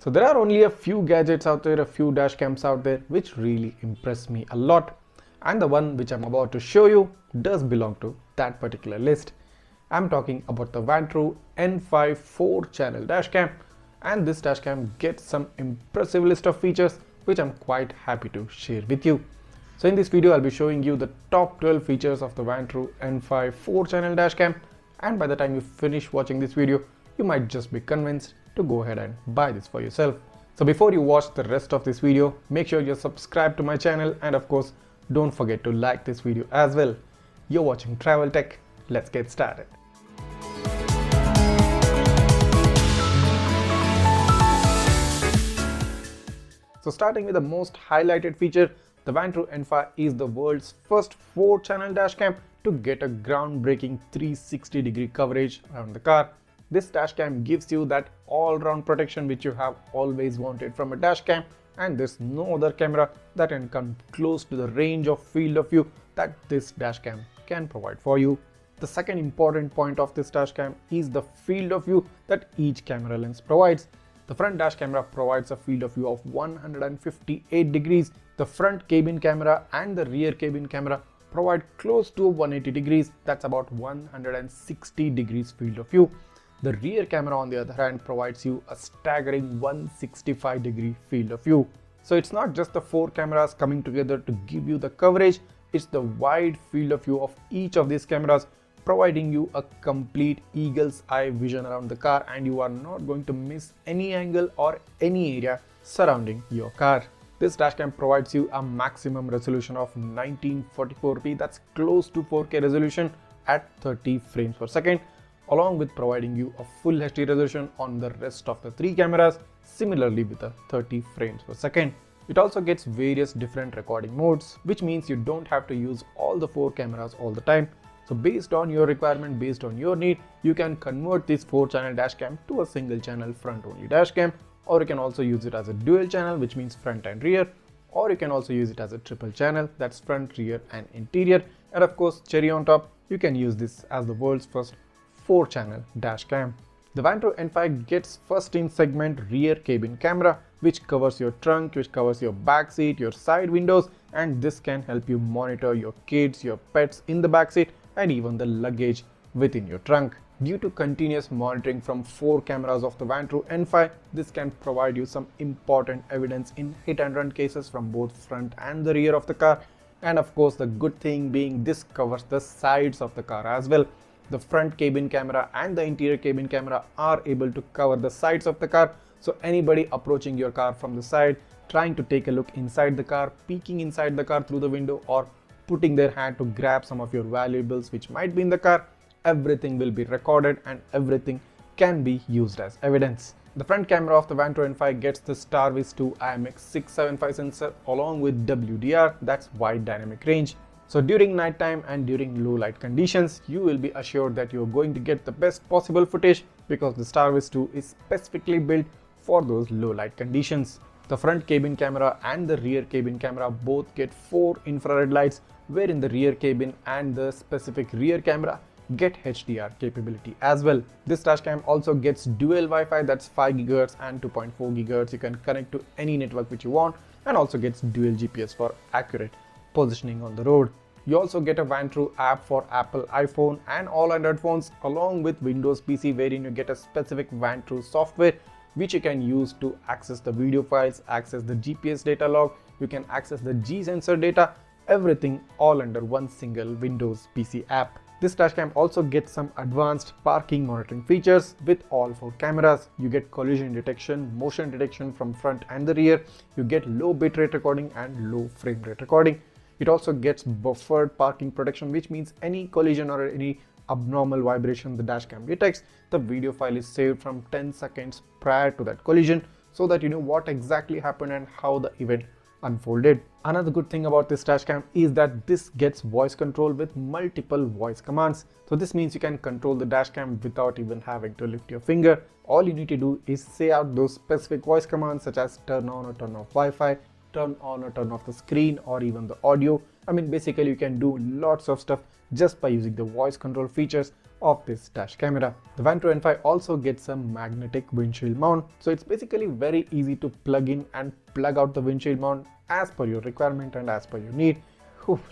So there are only a few gadgets out there, a few dash cams out there which really impress me a lot. And the one which I'm about to show you does belong to that particular list. I'm talking about the Vantrue N5 4-channel dashcam, and this dashcam gets some impressive list of features which I'm quite happy to share with you. So in this video I'll be showing you the top 12 features of the Vantrue N5 4-channel dashcam, and by the time you finish watching this video you might just be convinced to go ahead and buy this for yourself. So before you watch the rest of this video, make sure you're subscribed to my channel, and of course don't forget to like this video as well. You're watching Travel Tech. Let's get started. So starting with the most highlighted feature, the Vantrue N5 is the world's first 4-channel dashcam to get a groundbreaking 360-degree coverage around the car. This dashcam gives you that all-round protection which you have always wanted from a dashcam, and there's no other camera that can come close to the range of field of view that this dashcam can provide for you. The second important point of this dashcam is the field of view that each camera lens provides. The front dash camera provides a field of view of 158 degrees. The front cabin camera and the rear cabin camera provide close to 180 degrees. That's about 160 degrees field of view. The rear camera on the other hand provides you a staggering 165 degree field of view. So it's not just the 4 cameras coming together to give you the coverage, it's the wide field of view of each of these cameras providing you a complete eagle's eye vision around the car, and you are not going to miss any angle or any area surrounding your car. This dashcam provides you a maximum resolution of 1944p, that's close to 4K resolution at 30 frames per second, along with providing you a full HD resolution on the rest of the 3 cameras, similarly with a 30 frames per second. It also gets various different recording modes, which means you don't have to use all the 4 cameras all the time. So based on your requirement, based on your need, you can convert this 4-channel dashcam to a single channel front only dashcam, or you can also use it as a dual channel, which means front and rear, or you can also use it as a triple channel, that's front, rear and interior. And of course, cherry on top, you can use this as the world's first 4-channel dashcam. The Vantrue N5 gets first in segment rear cabin camera, which covers your trunk, which covers your back seat, your side windows, and this can help you monitor your kids, your pets in the back seat, and even the luggage within your trunk. Due to continuous monitoring from 4 cameras of the Vantrue N5, this can provide you some important evidence in hit and run cases from both front and the rear of the car. And of course, the good thing being this covers the sides of the car as well. The front cabin camera and the interior cabin camera are able to cover the sides of the car, so anybody approaching your car from the side, trying to take a look inside the car, peeking inside the car through the window, or putting their hand to grab some of your valuables which might be in the car, everything will be recorded and everything can be used as evidence. The front camera of the Vantrue N5 gets the starvis 2 IMX675 sensor along with WDR, that's wide dynamic range. So during nighttime and during low light conditions, you will be assured that you are going to get the best possible footage because the starvis 2 is specifically built for those low light conditions. The front cabin camera and the rear cabin camera both get 4 infrared lights, wherein the rear cabin and the specific rear camera get HDR capability as well. This dashcam also gets dual Wi-Fi, that's 5 GHz and 2.4 GHz. You can connect to any network which you want, and also gets dual GPS for accurate positioning on the road. You also get a Vantrue app for Apple iPhone and all Android phones, along with Windows PC, wherein you get a specific Vantrue software which you can use to access the video files, access the GPS data log, you can access the G sensor data, everything all under one single Windows PC app. This dashcam also gets some advanced parking monitoring features with all 4 cameras. You get collision detection, motion detection from front and the rear, you get low bitrate recording and low frame rate recording. It also gets buffered parking protection, which means any collision or any abnormal vibration the dashcam detects, the video file is saved from 10 seconds prior to that collision, so that you know what exactly happened and how the event unfolded. Another good thing about this dashcam is that this gets voice control with multiple voice commands. So this means you can control the dashcam without even having to lift your finger. All you need to do is say out those specific voice commands such as turn on or turn off Wi-Fi, turn on or turn off the screen, or even the audio. I mean, basically you can do lots of stuff just by using the voice control features of this dash camera. The Vantrue N5 also gets a magnetic windshield mount, so it's basically very easy to plug in and plug out the windshield mount as per your requirement and as per your need.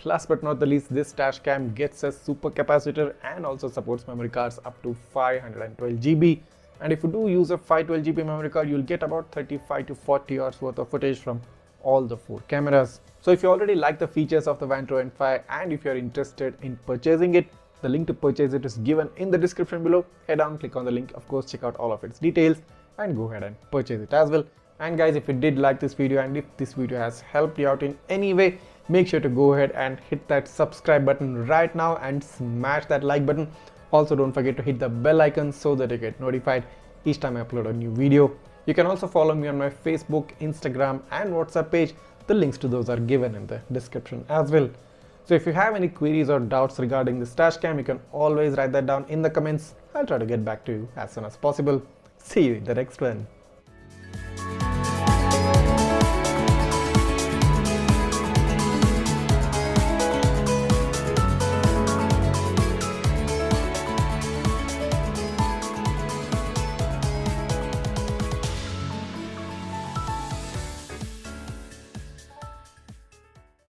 Last but not the least, this dash cam gets a super capacitor and also supports memory cards up to 512 GB. And if you do use a 512 GB memory card, you'll get about 35 to 40 hours worth of footage from all the 4 cameras. So if you already like the features of the Vantrue N5 and if you're interested in purchasing it, the link to purchase it is given in the description below. Head down, click on the link, of course check out all of its details and go ahead and purchase it as well. And guys, if you did like this video and if this video has helped you out in any way, make sure to go ahead and hit that subscribe button right now and smash that like button. Also don't forget to hit the bell icon so that you get notified each time I upload a new video. You can also follow me on my Facebook, Instagram and WhatsApp page. The links to those are given in the description as well. So if you have any queries or doubts regarding this dash cam, you can always write that down in the comments. I'll try to get back to you as soon as possible. See you in the next one.